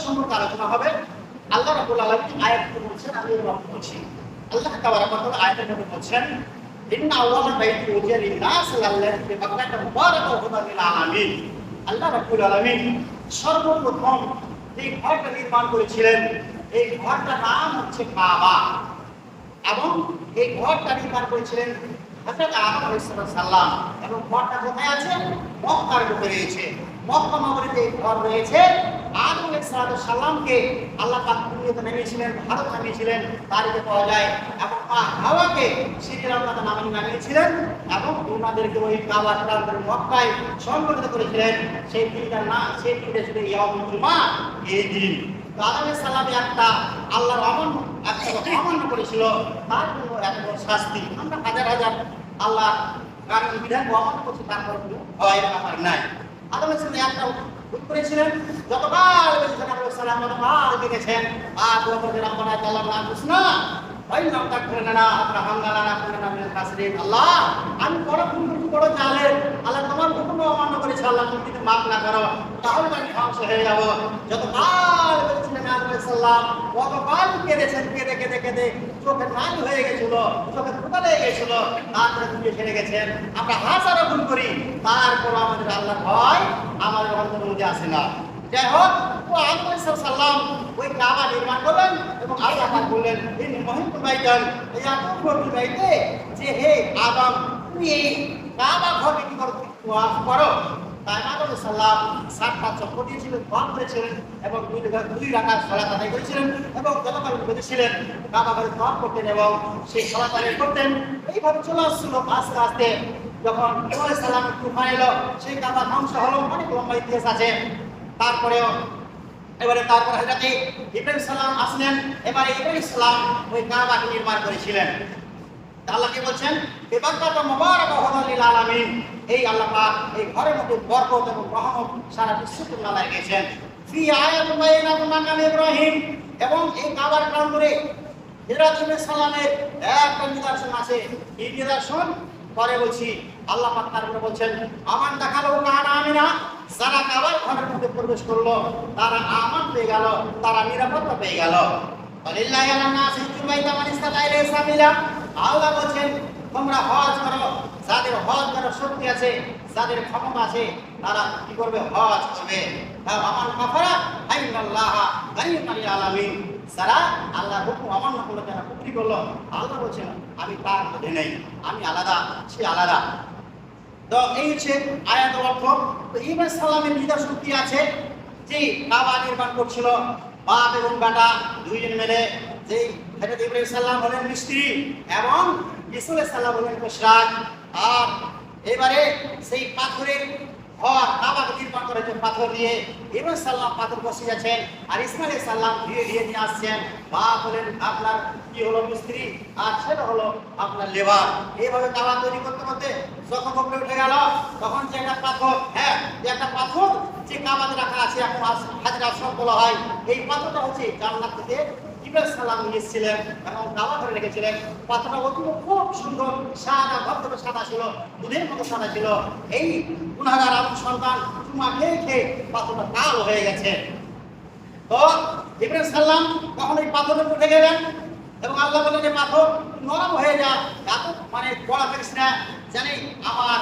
সম্পর্কে আলোচনা হবে। আল্লাহ রাব্বুল আলামিন আয়াতটি বলছেন, আমি রব্বু বলছি। আল্লাহ তাবারাক ওয়া তাআলা আয়াতের মধ্যে বলছেন, ইন্না আউওয়ালা বাইতি উজিয়া লিন-নাস লাল্লাযী বিবাক্কাতা মুবারাকান ওয়া হুদাল লিল আলামিন। আল্লাহ রাব্বুল আলামিন সর্বপ্রথম যে ঘরটা নির্মাণ করেছিলেন, এই ঘরটার নাম হচ্ছে কাবা, এবং এই ঘরটা নির্মাণ করেছিলেন হযরত আদম আলাইহিস সালাম। এবং ঘরটা কোথায় আছে? মক্কার মধ্যে রয়েছে। মক্কা নগরীতে এই ঘর রয়েছে। আদম আলাইহিস সালামকে আল্লাহ পাক দুনিয়াতে নামিয়েছিলেন, ভারত নামিয়েছিলেন, তারিখে পাওয়া যায়। এবং মা হাওয়াকে সিরিয়াল আল্লাহ নামিয়েছিলেন এবং ওনাদেরকে ওই কাবার প্রান্তরে মক্কায় সংগঠিত করেছিলেন। সেই দিনটার নাম, সেই দিনটা ছিল ইয়াউমুল জুমআহ। এই দিন আদম আলাইহিস সালাম একটা আল্লাহর অমান্য করেছিল, তার জন্য এত বড় শাস্তি। আমরা হাজার হাজার আল্লাহ কানুন বিধান অমান্য করছি, তারপর ভয়ের ব্যাপার নাই। আদম আলাইহিস সালাম একটা ভুল করেছিলেন, যতকাল বেঁচেছেন আদম আলাইহিস সালাম ততকাল দেখেছেন আর দোয়া করে রব্বানা জালালনা আনফুসানা ওয়া ইন লাম তাগফির লানা ওয়া তারহামনা মিনাল কাসিরিন। আল্লাহ, আমি বড় ভুল করেছি, বড় জালেম। আল্লাহ, তোমার হুকুম অমান্য করেছি। আল্লাহ, তুমি যদি মাফ না করো তাহলে আমি ধ্বংস হয়ে যাব। যতকাল বেঁচেছিলেন আদম আলাইহিস সালাম ততকাল কেঁদেছেন, কেঁদে কেঁদে কেঁদে চোখে নাল হয়ে গেছিল, চোখে ফোঁটা লেগে গেছিল, তারপরে তুমি ছেড়ে গেছেন। আমরা হাজারো ভুল করি, তারপর আমাদের আল্লাহ ভয় আমাদের অন্তরের মধ্যে আসে না। যাই হোক, ও আদম আলাইহিস সালাম ওই কাবা নির্মাণ করলেন এবং আল্লাহ পাক বললেন, ইন্নী মুহিব্বুল বাইতান ইয়াকুবুল বাইতে, যে হে আদম, তুমি এই কাবা ঘরে কি করো? তাই আদম আলাইহিস সালাম 7টা চক্কর দিয়েছিলেন, দোয়া করেছিলেন এবং 2 রাকাত সালাত আদায় করেছিলেন এবং যতবার বেঁধেছিলেন কাবা ঘরে দোয়া করতেন এবং সেই সালাত আদায় করতেন। এইভাবে চলে আসছিল আস্তে আস্তে। যখন নূহ আলাইহিস সালামের তুফান এলো, সেই কাবা ধ্বংস হলো। অনেক লম্বা ইতিহাস আছে। তারপরেও তারপর হযরত ইব্রাহিম সালাম আসলেন। এবারে ইব্রাহিম সালাম ওই কাবাকে নির্মাণ করেছিলেন। আল্লাহ কি বলছেন? বিবাক্কাতা মুবারাকান ওয়া হুদাল লিল আলামিন। এই আল্লাহ পাক এই ঘরের মধ্যে বরকত এবং রহমত সারা বিশ্বকে লাগাই গেছেন। ফি আয়াতুন বাইনাতুন মাকাম ইব্রাহিম, এবং এই কাবার প্রান্তরে ইব্রাহিম সালামের একটা নিদর্শন আছে। এই নিদর্শন পরে বলছি। আল্লাহ পাক তারপরে বলছেন, আমান দাখালু কানা আমিনা, যারা কাবার ঘরের মধ্যে প্রবেশ করলো তারা আমান পেয়ে গেল, তারা নিরাপত্তা পেয়ে গেল। ওয়ালিল্লাহি আলান নাসি হিজ্জুল বাইতি মান ইসতাতা ইলাইহি সাবিলা। আল্লাহ বলেন, তোমরা হজ করো, যাদের হজ করার শক্তি আছে, যাদের ক্ষমতা আছে, তারা কি করবে? হজ করবে। আমান কাফারা আইনাল্লাহা গানিয়্যুন লিল আলামিন। যারা আল্লাহর হুকুম অমান্য করলো, যারা কুফরি করলো, আল্লাহ বলেন আমি তার মধ্যে নেই, আমি আলাদা, সে আলাদা। তো এই হচ্ছে আয়াতের অর্থ। তো ইব্রাহিম সালামের নিদর্শন কি আছে? যে কাবা নির্মাণ করছিল বাপ এবং বেটা দুইজন মিলে। যে হযরত ইব্রাহিম সালাম হলেন মিস্ত্রি এবং ইসমাঈল সালাম হলেন মুশরিক। আর এবারে সেই পাথরের ঘর কাবাকে নির্মাণ করেছে পাথর দিয়ে। ইব্রাহিম সালাম পাথর বসিয়ে আছেন আর ইসমাঈল সালাম ধীরে ধীরে নিয়ে আসছেন। বাপ হলেন আপনার কি হলো মিস্ত্রি, আর ছেলে হলো আপনার লেবার। এইভাবে কাবা তৈরি করতে করতে যখন উপরে উঠে গেল, তখন যে একটা পাথর, যে একটা পাথর যে কাবাতে রাখা আছে, এখন হাজরে আসওয়াদ বলা হয়, এই পাথরটা হচ্ছে জান্নাত থেকে ইব্রাহিম সালাম নিয়েছিলেন এবং কাবা করে রেখেছিলেন। পাথরটা খুব সুন্দর, সাদা, ধবধবে সাদা ছিল, দুধের মতো সাদা ছিল। এই গুনাহগার আদম সন্তান চুমা খেয়ে খেয়ে পাথরটা কালো হয়ে গেছে। তো ইব্রাহিম সালাম কখন এই পাথরের উঠে গেলেন এবং আল্লাহ বললেন যে পাথর নরম হয়ে যা, এত মানে বড়া করিস না, জানি আমার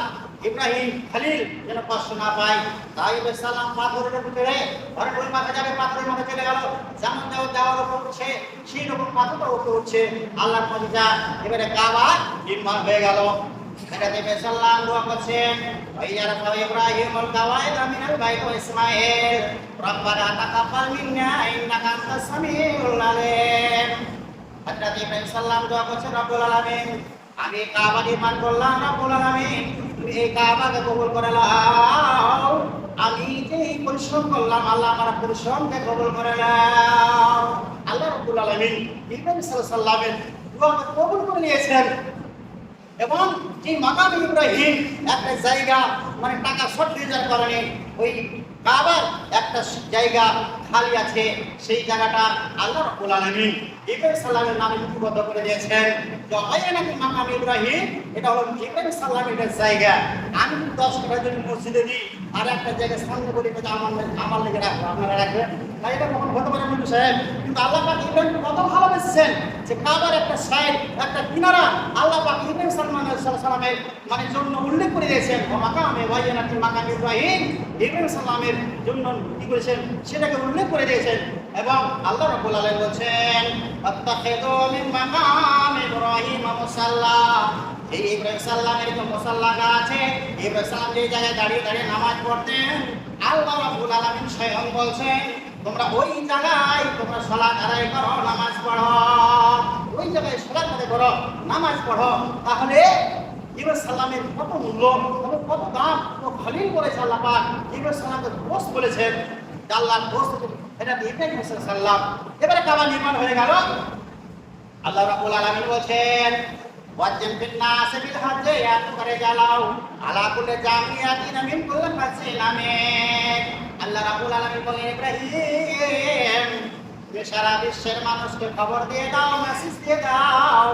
ইব্রাহিম খলিল যেন কষ্ট না পায়। তাই ইব্রাহিম সালাম পাথরের উপরে ঘরে ওই মাথা যাবে, পাথরের মাথা চলে গেল, যেমন দেওয়ার উপর উঠছে সেই রকম পাথরটা উপরে উঠছে। আল্লাহর মজিজা, এবারে কাবা নির্মাণ হয়ে গেল। এটা ইব্রাহিম সালাম দোয়া করছেন, ওয়াইয়ারফা ইব্রাহিমুল কাওয়াইদ মিনাল বাইতি ওয়া ইসমাঈল রব্বানা তাকাব্বাল মিন্না ইন্নাকা আনতাস সামিউল আলিম। হযরত ইব্রাহিম সালাম দোয়া করছেন, রব্বুল আলামিন, আমি কাবা নির্মাণ করলাম, রব্বুল আলামিন তুমি এই কাবাকে কবুল করে নাও। আমি যে পরিশ্রম করলাম, আল্লাহ আমার পরিশ্রমকে কবুল করে নাও। আল্লাহ রব্বুল আলামিন ইব্রাহিম সাল্লামের দোয়াকে কবুল করে নিয়েছেন। এবং যে মাকাম ইব্রাহিম একটা জায়গা, মানে টাকা শর্ট হয়ে যাওয়ার কারণে ওই কাবার একটা জায়গা খালি আছে, সেই জায়গাটা আল্লাহ রাব্বুল আলামিন ইব্রাহিম সাল্লামের নামে লিপিবদ্ধ করে দিয়েছেন। মাকাম ইব্রাহিম, এটা হলো ইব্রাহিম সাল্লামের জায়গা। আমি 10 টাকা যদি মসজিদে দিই আর একটা জায়গায় সামনে বলি আমার লেগে রাখবো, আপনারা রাখবেন? তাই এটা কখনো হতে পারে মুফতি সাহেব। কিন্তু আল্লাহ পাক ইব্রাহিমকে কত ভালোবেসেছেন যে কাবার একটা সাইড, একটা কিনারা আল্লাহ পাক ইব্রাহিম সালামের মানে জন্য উল্লেখ করে দিয়েছেন। মাকামে ওয়াইয়ানাতি মাকাম ইব্রাহিম, ইব্রাহিম সালামের জন্য কি করেছেন সেটাকে উল্লেখ করে দিয়েছেন। এবং আল্লাহ রাব্বুল আলামিন বলেন আত্তাখিযু মিন মাকাম ইব্রাহিম মুসাল্লা, এই ইব্রাহিম সাল্লামের যে মুসাল্লা আছে, ইব্রাহিম সাল্লাম যে জায়গায় দাঁড়িয়ে দাঁড়িয়ে নামাজ পড়তেন, আল্লাহ রাব্বুল আলামিন স্বয়ং বলছেন তোমরা ওই জায়গায় তোমরা সালাত আদায় করো, নামাজ পড়ো, ওই জায়গায় সালাত আদায় করো, নামাজ পড়ো। তাহলে ইব্রাহিম সাল্লামের কত মূল্য, কত দাম, তো খলিল বলেছে আল্লাহ পাক, ইব্রাহিম সাল্লামকে দোস্ত বলেছেন, আল্লাহর দোস্ত, এটা ইব্রাহিম সাল্লাম। এবারে কাবা নির্মাণ হয়ে গেল। আল্লাহ রাব্বুল আলামিন বলেন ওয়াজ্জিন ফিন নাস বিল হজ্জ ইয়াতুকা রিজালাউ আলা কুল্লি জামিয়াতিন মিন কুল্লি মাসজিদিন আমিন। আল্লাহ রাব্বুল আলামিন বলেন ইব্রাহিম যে সারা বিশ্বের মানুষকে খবর দিয়ে দাও, মেসেজ দিয়ে দাও,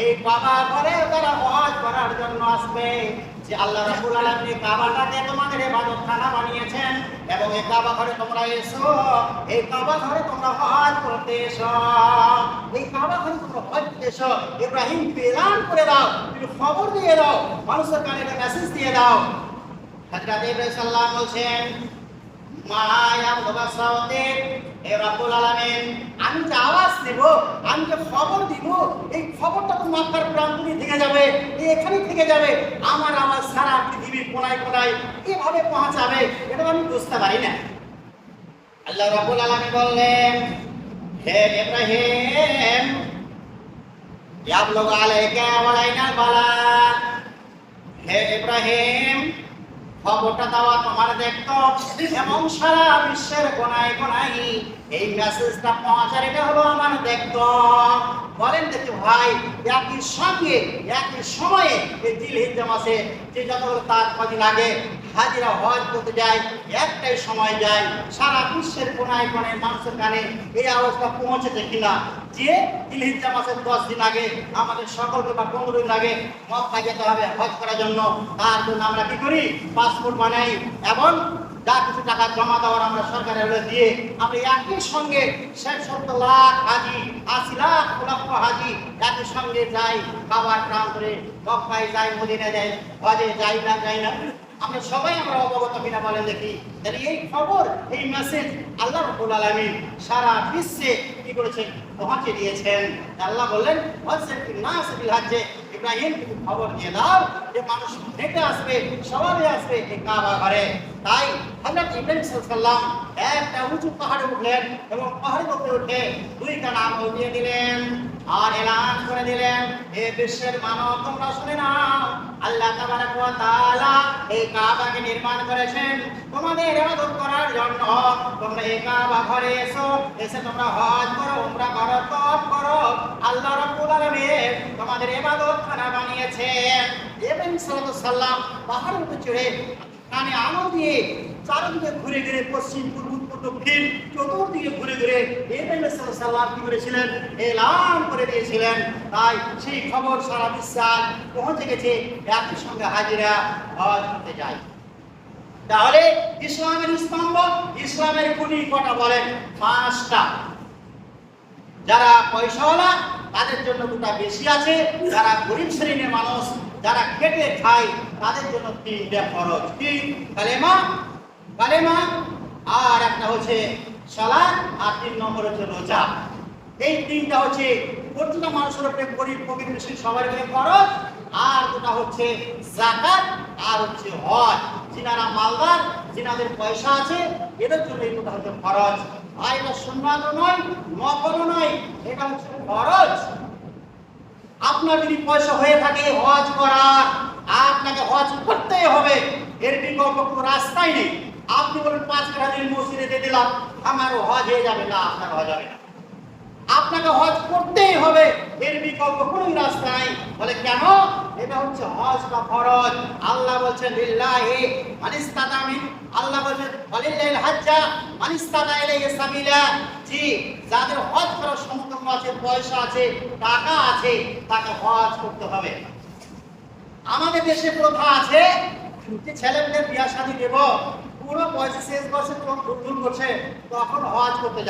এই কাবা ঘরে তারা হজ করার জন্য আসবে যে আল্লাহ রাব্বুল আলামিন কাবাটাকে তোমাদের ইবাদতখানা বানিয়েছেন এবং এই কাবা ঘরে তোমরা এসো, এই কাবা ঘরে তোমরা হজ করতে এসো, এই কাবা ঘরে তোমরা হজ করতে এসো। ইব্রাহিম এলান করে দাও, তুমি খবর দিয়ে দাও, মানুষের কানে মেসেজ দিয়ে দাও। হযরত ইব্রাহিম সাল্লাল্লাহু বলছেন মায়াম বাসাউতে এ রাব্বুল আলামিন, আমি যে আওয়াজ দেব, আমি যে খবর দিব, এই খবরটা তো মক্কার প্রান্তরে থেকে যাবে, এখানেই থেকে যাবে, আমার আওয়াজ সারা পৃথিবীর কোনায় কোনায় এভাবে পৌঁছাবে, এটা আমি বুঝতে পারি না। আল্লাহ রাব্বুল আলামিন বললেন হে ইব্রাহিম ইয়াবলুগু আলাইকা ওয়া লাইনাল বালা, হে ইব্রাহিম খবরটা দেওয়া তোমার দেখতো এবং সারা বিশ্বের কোনায় কোনায় এই মেসেজটা পৌঁছার এটা হলো আমার দেখতো। বলেন দেখি ভাই, একই সঙ্গে একই সময়ে এই জিলহিজ্জা মাসে যে যতগুলো তার কদিন আগে হাজিরা হজ করতে যায়, একটাই সময় যায়, সারা বিশ্বের কোনায় কোনায় মানুষের কানে এই অবস্থা পৌঁছেছে কিনা যে জিলহিজ্জা মাসের 10 দিন আগে আমাদের সকলকে বা 15 দিন আগে মক্কা যেতে হবে হজ করার জন্য। তার জন্য আমরা কি করি, পাসপোর্ট বানাই এবং যা কিছু টাকা জমা দেওয়ার আমরা সরকারের হলে দিয়ে আমরা একই সঙ্গে 70 লাখ হাজি, 80 লক্ষ হাজি একই সঙ্গে যাই, কাবার প্রান্তরে মক্কায় যাই, মদিনায় যাই, হজে যাই না যাই না, আমরা সবাই আমরা অবগত কিনা বলেন দেখি। তাহলে এই খবর, এই মেসেজ আল্লাহ রাব্বুল আলামিন সারা বিশ্বে কি করেছেন, পৌঁছে দিয়েছেন। আল্লাহ বললেন ওয়াজ্জিন ফিন নাস বিল হজ্জ, ইব্রাহিম তুমি খবর দিয়ে দাও যে মানুষ হেঁটে আসবে, সবাই আসবে এই কাবা ঘরে। তাই হযরত ইব্রাহিম সাল্লাল্লাহু একটা উঁচু পাহাড়ে উঠলেন এবং পাহাড়ের উপরে উঠে 2টা আঙ্গুল দিয়ে দিলেন আর এলান করে দিলেন হে বিশ্বের মানব তোমরা শুনে নাও, আল্লাহ তাবারক ওয়া তাআলা এই কাবাকে নির্মাণ করেছেন তোমাদের ইবাদত করার জন্য। তোমরা এই কাবা ঘরে এসো, এসে তোমরা হজ করো, উমরা করো, তওয়াফ করো। আল্লাহ রাব্বুল আলামিন তোমাদের ইবাদতখানা বানিয়েছেন। ইব্রাহিম সাল্লাল্লাহু পাহাড়ের উপরে চড়ে কানে আলো দিয়ে চারদিকে ঘুরে ঘুরে পশ্চিম পূর্ব উত্তর দক্ষিণ চতুর্দিকে ঘুরে ঘুরে ইব্রাহিম সাল্লাল্লাহু কি করেছিলেন, এলান করে দিয়েছিলেন। তাই সেই খবর সারা বিশ্বে পৌঁছে গেছে, একই সঙ্গে হাজিরা হজ করতে যায়। তাহলে ইসলামের স্তম্ভ, ইসলামের খুঁটি কটা বলেন? 5টা। যারা পয়সাওয়ালা তাদের জন্য 2টা বেশি আছে, যারা গরিব শ্রেণীর মানুষ যারা খেটে খায় তাদের জন্য 3টা ফরজ। কি? কালেমা, কালেমা, আর একটা হচ্ছে সালাত, আর 3 নম্বর হচ্ছে রোজা। এই 3টা হচ্ছে প্রতিটা মানুষের উপরে গরিব প্রকৃতি সবার উপরে ফরজ। আর 2টা হচ্ছে যাকাত আর হচ্ছে হজ। যিনারা মালদার, যিনাদের পয়সা আছে এদের জন্য এই 2টা হচ্ছে ফরজ। আর এটা সুন্নাতও নয়, নফলও নয়, এটা হচ্ছে ফরজ। আপনার যদি পয়সা হয়ে থাকে হজ করার, আপনাকে হজ করতেই হবে, এর বিকল্প কোনো রাস্তাই নেই। আপনি বলেন 5 টাকা দিন মসজিদে দিয়ে দিলাম আমারও হজ হয়ে যাবে, না, আপনার হজ হবে না, আপনাকে হজ করতেই হবে, এর বিকল্প কোনো রাস্তা নাই। বলে কেন? এটা হচ্ছে হজটা ফরজ। আল্লাহ বলছেন লিল্লাহি মানিস্তাতা মিন, আল্লাহ বলছেন ওয়ালিল্লাহিল হাজ্জা মানিস্তাতা ইলাইহি সাবিলা, জি যাদের হজ করার সমর্থ আছে, পয়সা আছে, টাকা আছে, তাকে হজ করতে হবে। আমাদের দেশে প্রথা আছে যে ছেলেমেয়েদের বিয়ে শাদী দেব, বুড়ো বয়সে শেষ বয়সে চোখ ঢুল করছে, তখন হজ করতে যাবে।